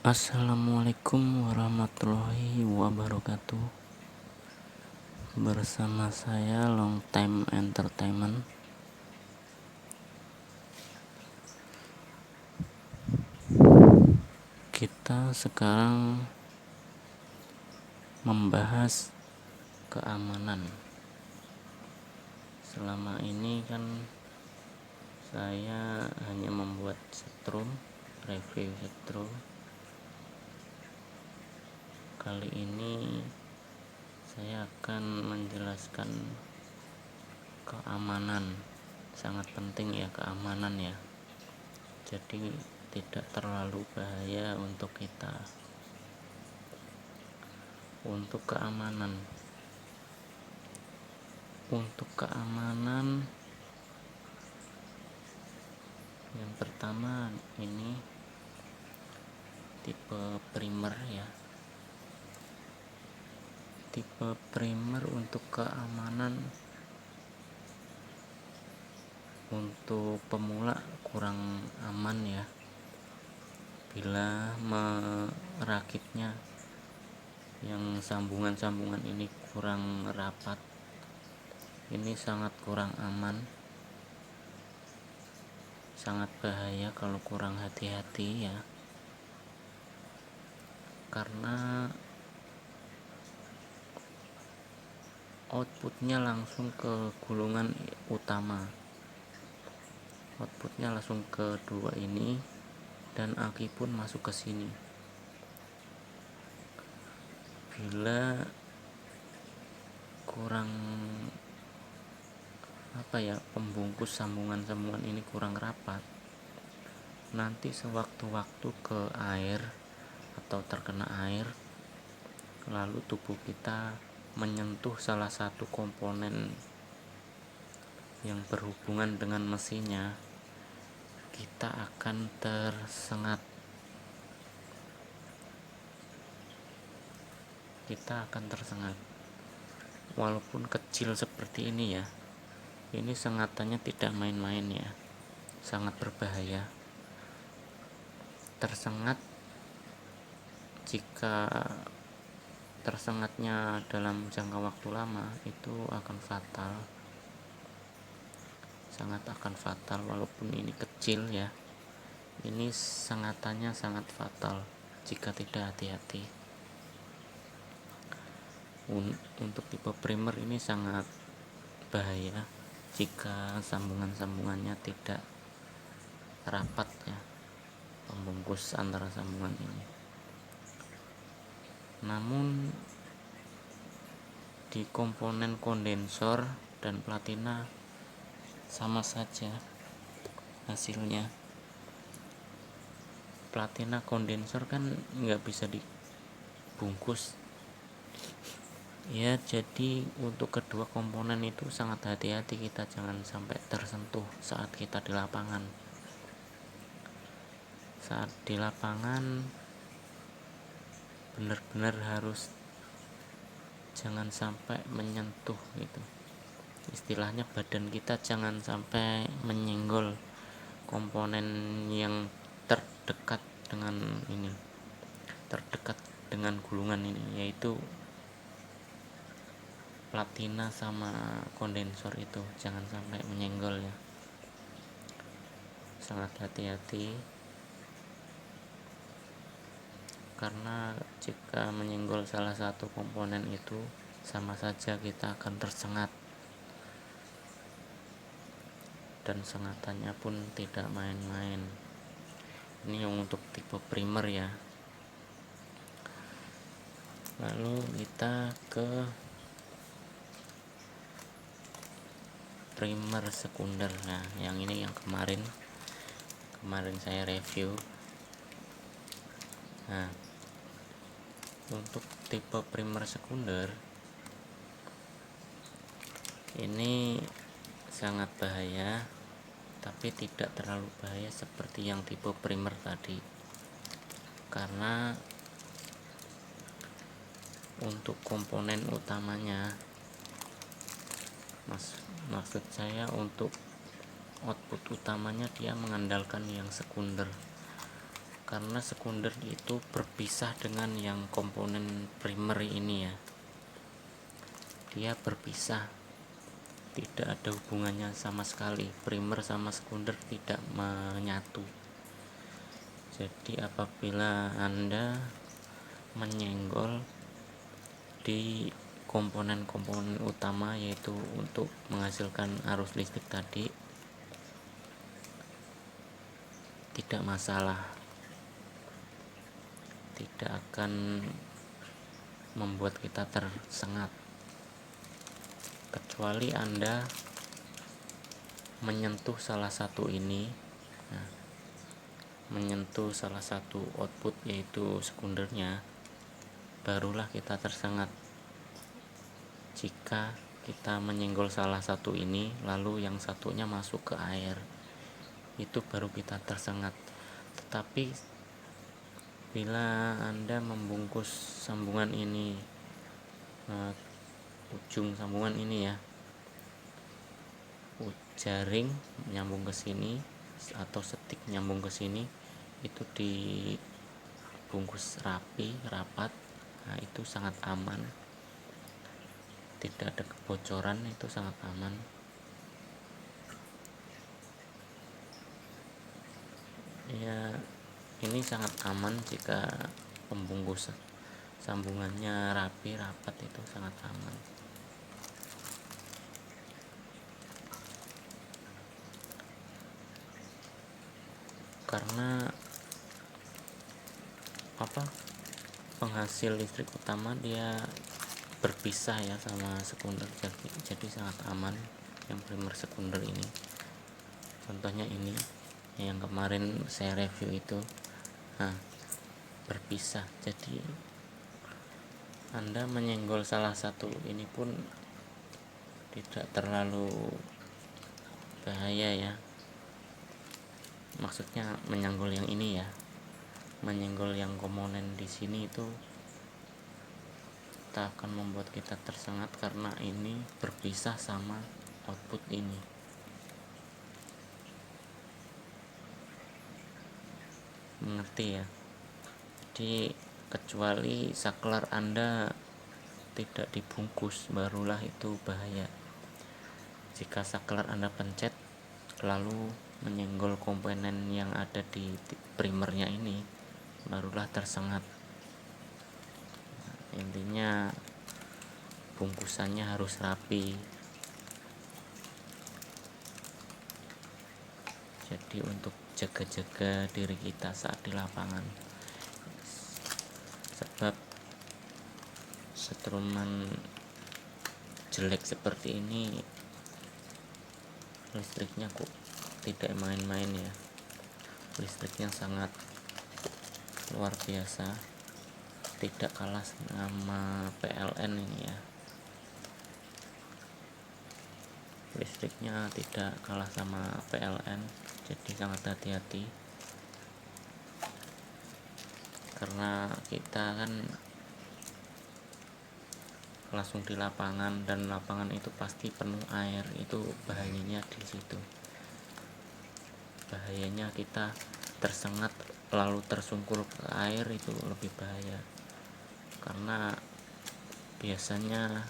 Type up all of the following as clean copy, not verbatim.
Assalamualaikum warahmatullahi wabarakatuh. Bersama saya Long Time Entertainment. Kita sekarang membahas keamanan. Selama ini kan saya hanya membuat review setrum. Kali ini saya akan menjelaskan keamanan. Sangat penting ya keamanan ya. Jadi tidak terlalu bahaya untuk kita. Untuk keamanan yang pertama ini tipe primer ya. Tipe primer untuk keamanan untuk pemula kurang aman ya, bila merakitnya yang sambungan-sambungan ini kurang rapat. Ini sangat kurang aman, sangat bahaya kalau kurang hati-hati ya, karena outputnya langsung ke gulungan utama, outputnya langsung ke dua ini, dan aki pun masuk ke sini. Bila kurang pembungkus sambungan-sambungan ini kurang rapat, nanti sewaktu-waktu ke air atau terkena air, lalu tubuh kita menyentuh salah satu komponen yang berhubungan dengan mesinnya, kita akan tersengat. Walaupun kecil seperti ini ya, ini sengatannya tidak main-main ya, sangat berbahaya. Jika tersengatnya dalam jangka waktu lama, itu akan fatal, sangat akan fatal. Walaupun ini kecil ya, ini sengatannya sangat fatal jika tidak hati-hati. Untuk tipe primer ini sangat bahaya jika sambungan-sambungannya tidak rapat ya, pembungkus antara sambungan ini. Namun di komponen kondensor dan platina sama saja hasilnya. Platina kondensor kan nggak bisa dibungkus ya, jadi untuk kedua komponen itu sangat hati-hati, kita jangan sampai tersentuh saat kita di lapangan. Saat di lapangan benar-benar harus jangan sampai menyentuh gitu, istilahnya badan kita jangan sampai menyenggol komponen yang terdekat dengan gulungan ini, yaitu platina sama kondensor. Itu jangan sampai menyenggol ya, sangat hati-hati, karena jika menyenggol salah satu komponen itu sama saja kita akan tersengat, dan sengatannya pun tidak main-main. Ini yang untuk tipe primer ya. Lalu kita ke primer sekunder. Nah, yang ini yang kemarin saya review. Nah, untuk tipe primer sekunder ini sangat bahaya, tapi tidak terlalu bahaya seperti yang tipe primer tadi, karena untuk komponen utamanya, maksud saya untuk output utamanya dia mengandalkan yang sekunder, karena sekunder itu berpisah dengan yang komponen primer ini ya, dia berpisah, tidak ada hubungannya sama sekali, primer sama sekunder tidak menyatu. Jadi apabila Anda menyenggol di komponen-komponen utama, yaitu untuk menghasilkan arus listrik tadi, tidak masalah, tidak akan membuat kita tersengat, kecuali Anda menyentuh salah satu ini. Nah, menyentuh salah satu output yaitu sekundernya, barulah kita tersengat. Jika kita menyenggol salah satu ini lalu yang satunya masuk ke air, itu baru kita tersengat. Tetapi bila Anda membungkus sambungan ini, ujung sambungan ini ya, jaring nyambung ke sini atau setik nyambung ke sini, itu dibungkus rapat, nah itu sangat aman, tidak ada kebocoran, itu sangat aman. Ya, ini sangat aman jika pembungkus sambungannya rapat, itu sangat aman. Karena penghasil listrik utama dia berpisah ya sama sekunder, jadi sangat aman yang primer sekunder ini. Contohnya ini yang kemarin saya review itu, berpisah. Jadi Anda menyenggol salah satu ini pun tidak terlalu bahaya ya, maksudnya menyenggol yang ini ya, menyenggol yang komponen di sini itu tak akan membuat kita tersengat karena ini berpisah sama output ini. Mengerti ya? Jadi kecuali saklar Anda tidak dibungkus, barulah itu bahaya. Jika saklar Anda pencet lalu menyenggol komponen yang ada di primernya ini, barulah tersengat. Intinya bungkusannya harus rapi. Jadi untuk jaga-jaga diri kita saat di lapangan, sebab setruman jelek seperti ini listriknya kok tidak main-main ya, listriknya sangat luar biasa, tidak kalah sama PLN ini ya, listriknya tidak kalah sama PLN. Jadi sangat hati-hati, karena kita kan langsung di lapangan dan lapangan itu pasti penuh air. Itu bahayanya di situ, bahayanya kita tersengat lalu tersungkur ke air, itu lebih bahaya. Karena biasanya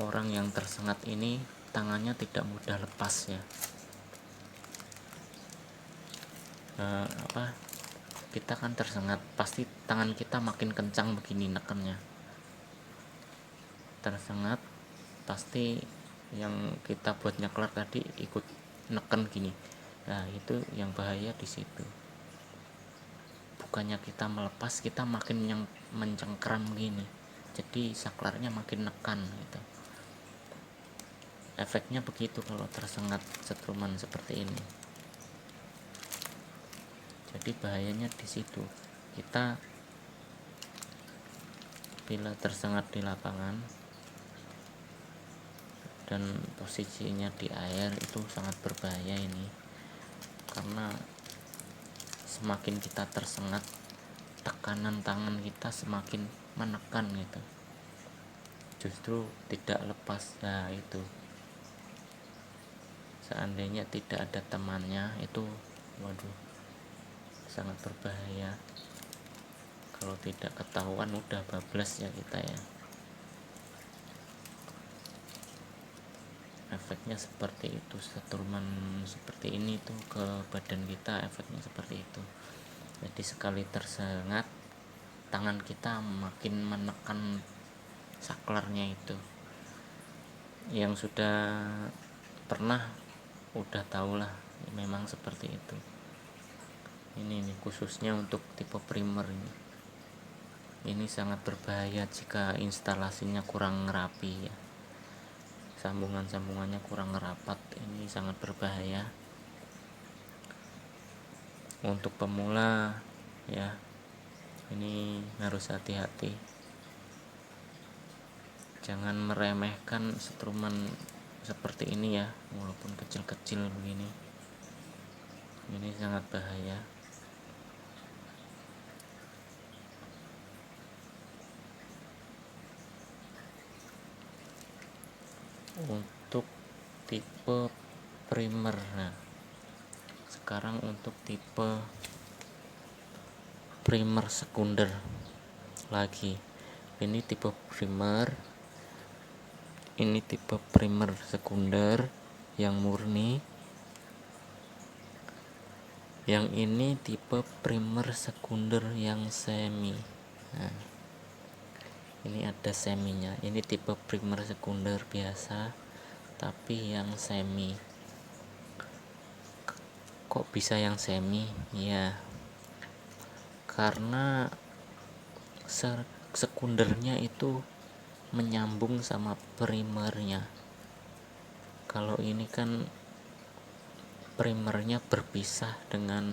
orang yang tersengat ini tangannya tidak mudah lepas ya, kita kan tersengat, pasti tangan kita makin kencang begini nekennya. Tersengat pasti yang kita buat nyaklar tadi ikut neken gini. Nah itu yang bahaya di situ, bukannya kita melepas, kita makin yang mencengkeram gini, jadi saklarnya makin nekan gitu. Efeknya begitu kalau tersengat setruman seperti ini. Jadi bahayanya di situ, kita bila tersengat di lapangan dan posisinya di air itu sangat berbahaya ini, karena semakin kita tersengat, tekanan tangan kita semakin menekan gitu, justru tidak lepas. Nah itu seandainya tidak ada temannya, itu waduh sangat berbahaya. Kalau tidak ketahuan udah bablas ya kita ya. Efeknya seperti itu, settlement seperti ini tuh ke badan kita, efeknya seperti itu. Jadi sekali tersengat, tangan kita makin menekan saklarnya itu. Yang sudah pernah udah tahulah memang seperti itu. Ini nih khususnya untuk tipe primer ini sangat berbahaya jika instalasinya kurang rapi ya, sambungannya kurang rapat. Ini sangat berbahaya untuk pemula ya. Ini harus hati-hati, jangan meremehkan setruman seperti ini ya, walaupun kecil-kecil begini. Ini sangat bahaya. Untuk tipe primer, nah sekarang untuk tipe primer sekunder lagi. Ini tipe primer, ini tipe primer sekunder yang murni. Yang ini tipe primer sekunder yang semi. Nah, ini ada seminya. Ini tipe primer sekunder biasa tapi yang semi. Kok bisa yang semi? Ya, karena sekundernya itu menyambung sama primernya. Kalau ini kan primernya berpisah dengan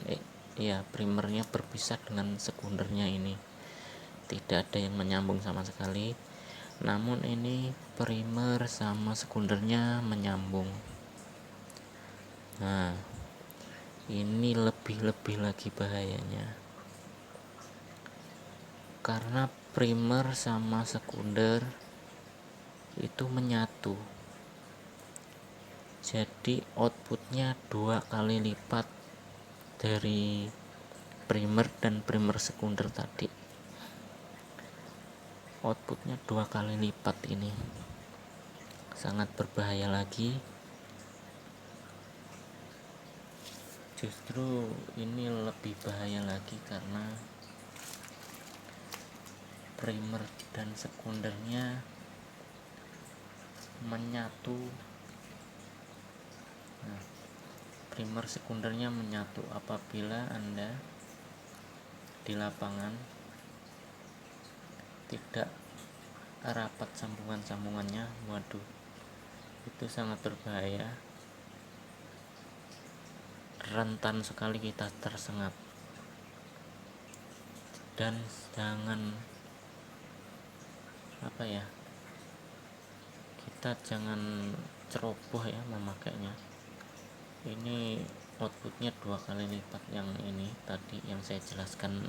primernya berpisah dengan sekundernya, ini tidak ada yang menyambung sama sekali. Namun ini primer sama sekundernya menyambung. Nah, ini lebih lagi bahayanya, karena primer sama sekunder itu menyatu. Jadi outputnya 2 kali lipat dari primer dan primer sekunder tadi. Outputnya 2 kali lipat, ini sangat berbahaya lagi. Justru ini lebih bahaya lagi karena primer dan sekundernya menyatu. Nah, primer sekundernya menyatu. Apabila Anda di lapangan tidak rapat sambungannya, waduh, itu sangat berbahaya. Rentan sekali kita tersengat. Dan jangan kita jangan ceroboh ya memakainya. Ini outputnya 2 kali lipat yang ini tadi yang saya jelaskan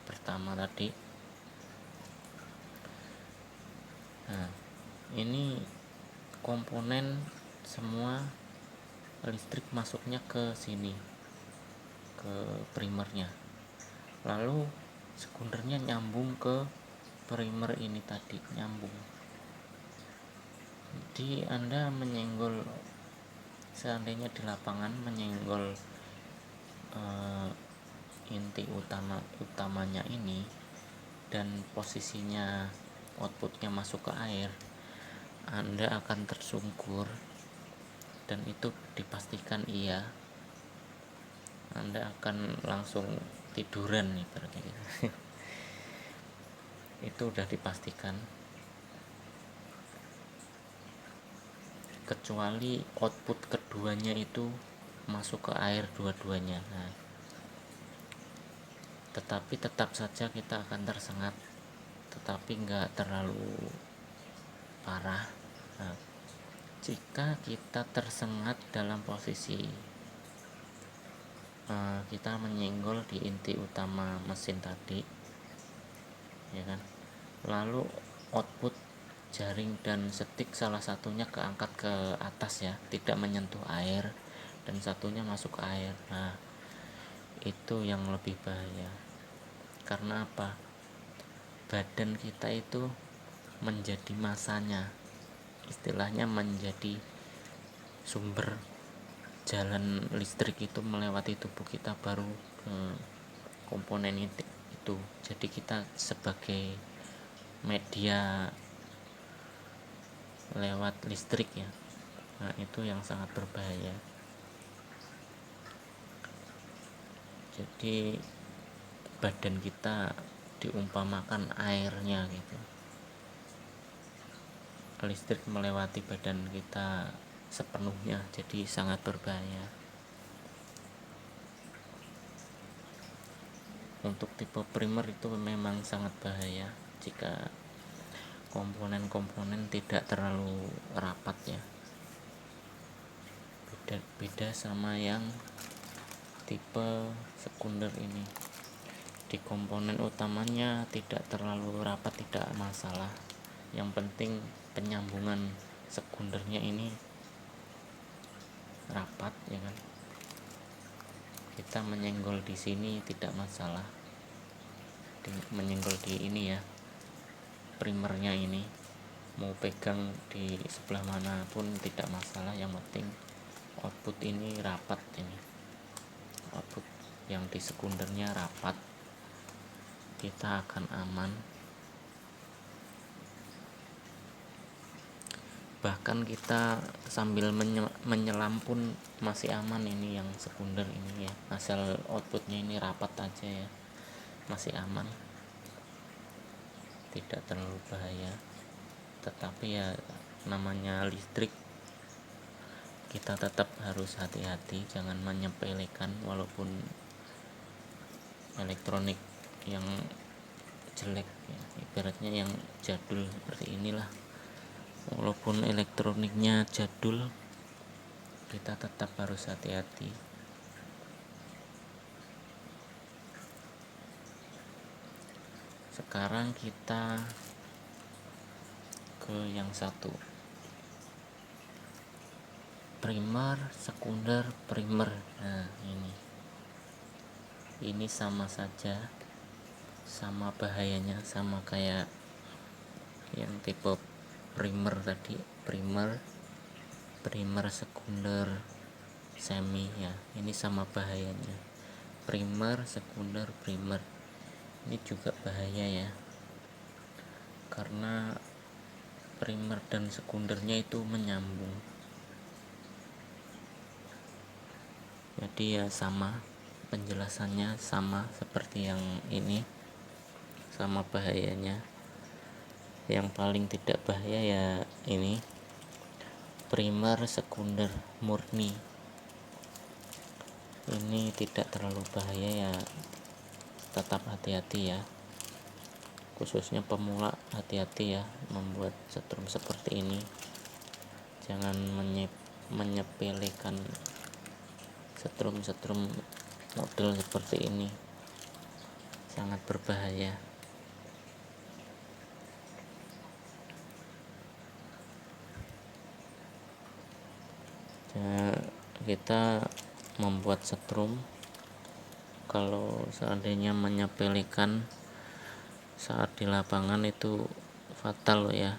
pertama tadi. Nah, ini komponen semua listrik masuknya ke sini, ke primernya, lalu sekundernya nyambung ke primer ini tadi, nyambung. Jadi Anda menyenggol, seandainya di lapangan menyenggol inti utamanya ini dan posisinya outputnya masuk ke air, Anda akan tersungkur, dan itu dipastikan iya, Anda akan langsung tiduran ibaratnya gitu. Itu udah dipastikan, kecuali output keduanya itu masuk ke air dua-duanya. Nah, tetapi tetap saja kita akan tersengat, tetapi nggak terlalu parah. Nah, jika kita tersengat dalam posisi kita menyenggol di inti utama mesin tadi, ya kan, lalu output jaring dan setik salah satunya keangkat ke atas ya, tidak menyentuh air, dan satunya masuk ke air. Nah, itu yang lebih bahaya. Karena apa? Badan kita itu menjadi masanya, istilahnya menjadi sumber jalan listrik itu melewati tubuh kita baru ke komponen itu. Jadi kita sebagai media lewat listrik ya. Nah, itu yang sangat berbahaya. Jadi badan kita diumpamakan airnya gitu. Listrik melewati badan kita sepenuhnya, jadi sangat berbahaya. Untuk tipe primer itu memang sangat bahaya jika komponen-komponen tidak terlalu rapat ya. Beda sama yang tipe sekunder ini. Di komponen utamanya tidak terlalu rapat, tidak masalah. Yang penting penyambungan sekundernya ini rapat ya kan. Kita menyenggol di sini tidak masalah. Menyenggol di ini ya, primernya ini, mau pegang di sebelah mana pun tidak masalah. Yang penting output ini rapat, ini output yang di sekundernya rapat, kita akan aman. Bahkan kita sambil menyelam pun masih aman. Ini yang sekunder ini ya, asal outputnya ini rapat aja ya, masih aman, tidak terlalu bahaya. Tetapi ya namanya listrik, kita tetap harus hati-hati, jangan menyepelekan. Walaupun elektronik yang jelek ya, ibaratnya yang jadul seperti inilah, walaupun elektroniknya jadul, kita tetap harus hati-hati. Sekarang kita ke yang satu, primer, sekunder, primer. Nah, ini sama saja, sama bahayanya, sama kayak yang tipe primer tadi, primer sekunder, semi ya. Ini sama bahayanya, primer, sekunder, primer. Ini juga bahaya ya, karena primer dan sekundernya itu menyambung. Jadi ya sama, penjelasannya sama seperti yang ini, sama bahayanya. Yang paling tidak bahaya ya ini, primer, sekunder murni. Ini tidak terlalu bahaya ya, tetap hati-hati ya. Khususnya pemula, hati-hati ya membuat setrum seperti ini. Jangan menyepelekan setrum model seperti ini, sangat berbahaya. Kita membuat setrum, kalau seandainya menyepelekan saat di lapangan itu fatal loh ya.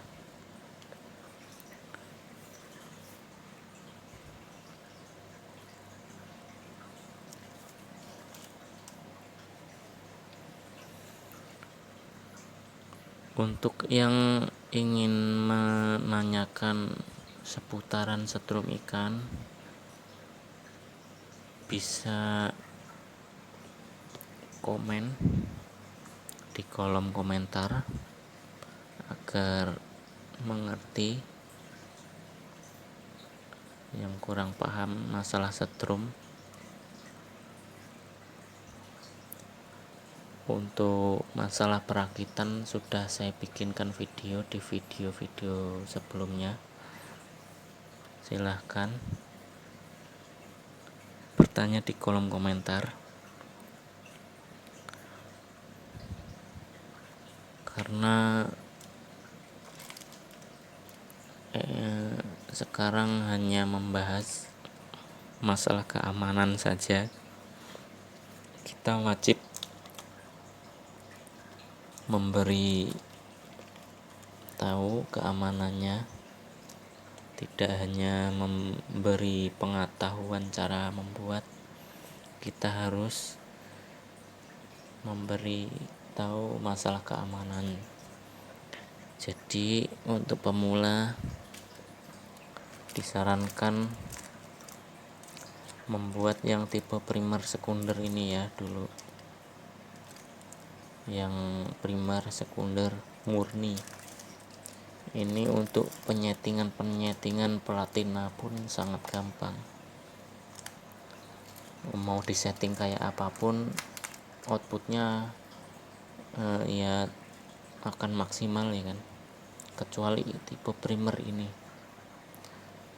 Untuk yang ingin menanyakan seputaran setrum ikan, bisa komen di kolom komentar agar mengerti. Yang kurang paham masalah setrum, untuk masalah perakitan sudah saya bikinkan video di video-video sebelumnya. Silahkan bertanya di kolom komentar, karena sekarang hanya membahas masalah keamanan saja, kita wajib memberi tahu keamanannya, tidak hanya memberi pengetahuan cara membuat, kita harus memberi tahu masalah keamanan. Jadi untuk pemula disarankan membuat yang tipe primer sekunder ini ya dulu, yang primer sekunder murni. Ini untuk penyetingan platina pun sangat gampang. Mau disetting kayak apapun, outputnya ya akan maksimal ya kan, kecuali tipe primer ini.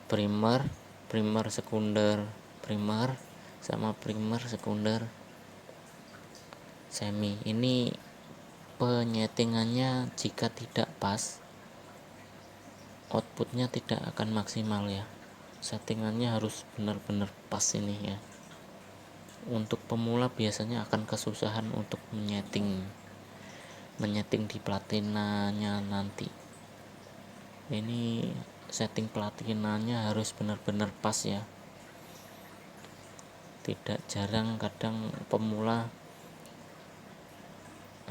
Primer sekunder primer sama primer sekunder semi. Ini penyetingannya jika tidak pas, outputnya tidak akan maksimal ya. Settingannya harus benar-benar pas ini ya. Untuk pemula biasanya akan kesusahan untuk menyeting di platinanya nanti. Ini setting platinanya harus benar-benar pas ya. Tidak jarang kadang pemula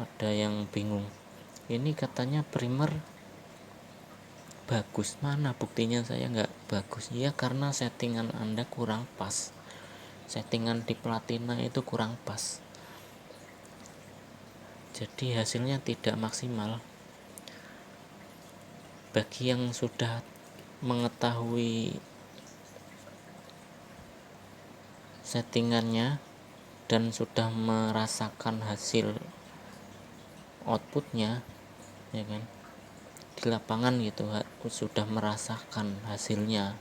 ada yang bingung, ini katanya primer bagus, mana buktinya saya nggak bagus? Ya karena settingan Anda kurang pas, settingan di platina itu kurang pas, jadi hasilnya tidak maksimal. Bagi yang sudah mengetahui settingannya dan sudah merasakan hasil outputnya ya kan, di lapangan gitu, sudah merasakan hasilnya,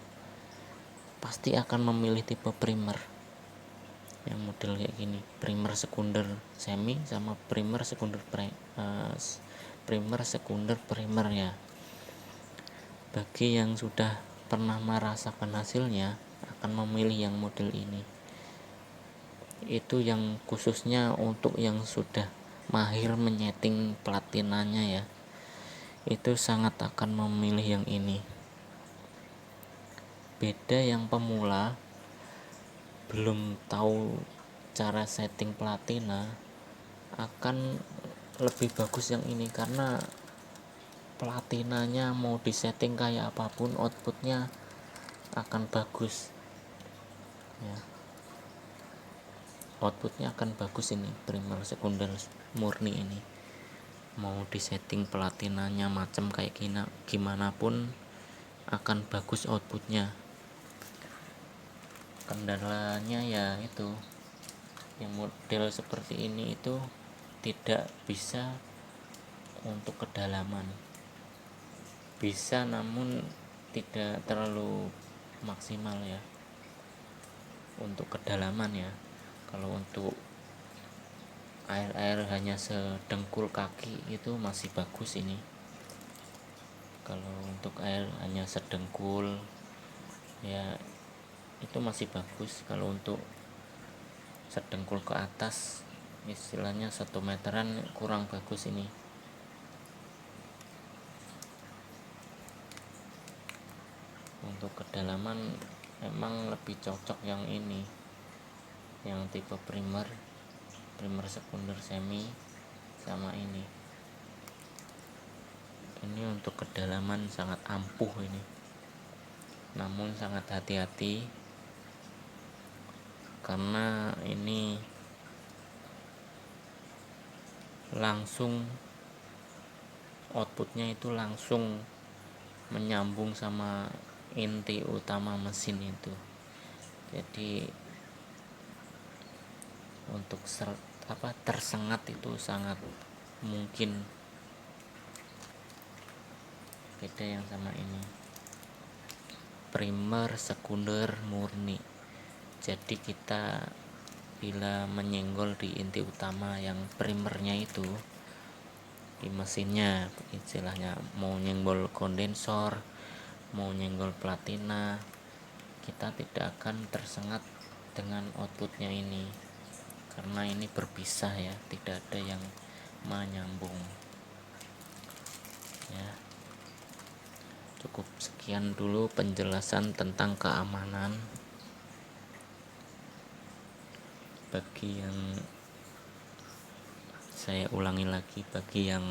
pasti akan memilih tipe primer yang model kayak gini, primer sekunder semi sama primer sekunder primer ya. Bagi yang sudah pernah merasakan hasilnya akan memilih yang model ini. Itu yang khususnya untuk yang sudah mahir menyeting platinanya ya, itu sangat akan memilih yang ini. Beda yang pemula belum tahu cara setting platina, akan lebih bagus yang ini karena platinanya mau disetting kayak apapun outputnya akan bagus ya. Outputnya akan bagus ini primer sekunder murni ini. Mau disetting platinanya macam kayak gimana pun akan bagus outputnya. Kendalanya ya itu, yang model seperti ini itu tidak bisa untuk kedalaman, bisa namun tidak terlalu maksimal ya untuk kedalaman ya. Kalau untuk air hanya sedengkul kaki itu masih bagus ini. Kalau untuk air hanya sedengkul ya itu masih bagus. Kalau untuk sedengkul ke atas, istilahnya 1 meteran, kurang bagus ini. Untuk kedalaman memang lebih cocok yang ini, yang tipe primer sekunder semi sama ini untuk kedalaman sangat ampuh ini, namun sangat hati-hati karena ini langsung outputnya itu langsung menyambung sama inti utama mesin itu. Jadi untuk tersengat itu sangat mungkin. Beda yang sama ini primer sekunder murni. Jadi kita bila menyenggol di inti utama yang primernya itu di mesinnya, istilahnya mau nyenggol kondensor, mau nyenggol platina, kita tidak akan tersengat dengan outputnya ini. karena ini berpisah ya, tidak ada yang menyambung ya. Cukup sekian dulu penjelasan tentang keamanan. Bagi yang saya ulangi lagi, bagi yang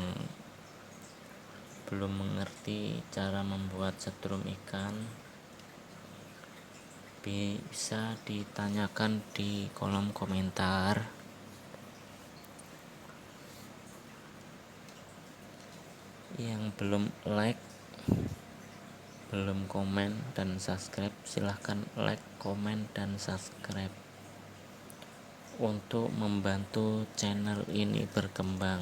belum mengerti cara membuat setrum ikan, bisa ditanyakan di kolom komentar. Yang belum like, belum komen dan subscribe, silahkan like, komen, dan subscribe untuk membantu channel ini berkembang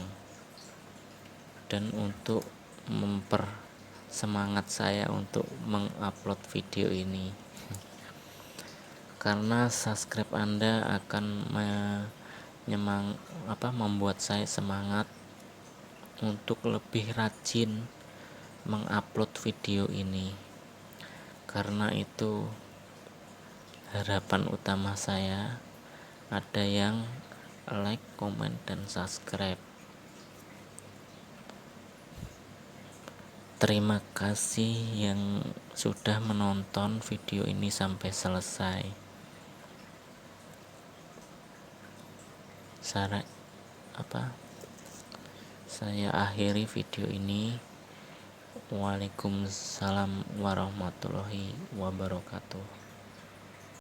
dan untuk mempersemangat saya untuk mengupload video ini, karena subscribe Anda akan membuat saya semangat untuk lebih rajin mengupload video ini. Karena itu harapan utama saya, ada yang like, komen, dan subscribe. Terima kasih yang sudah menonton video ini sampai selesai. Saya akhiri video ini. Waalaikumsalam warahmatullahi wabarakatuh.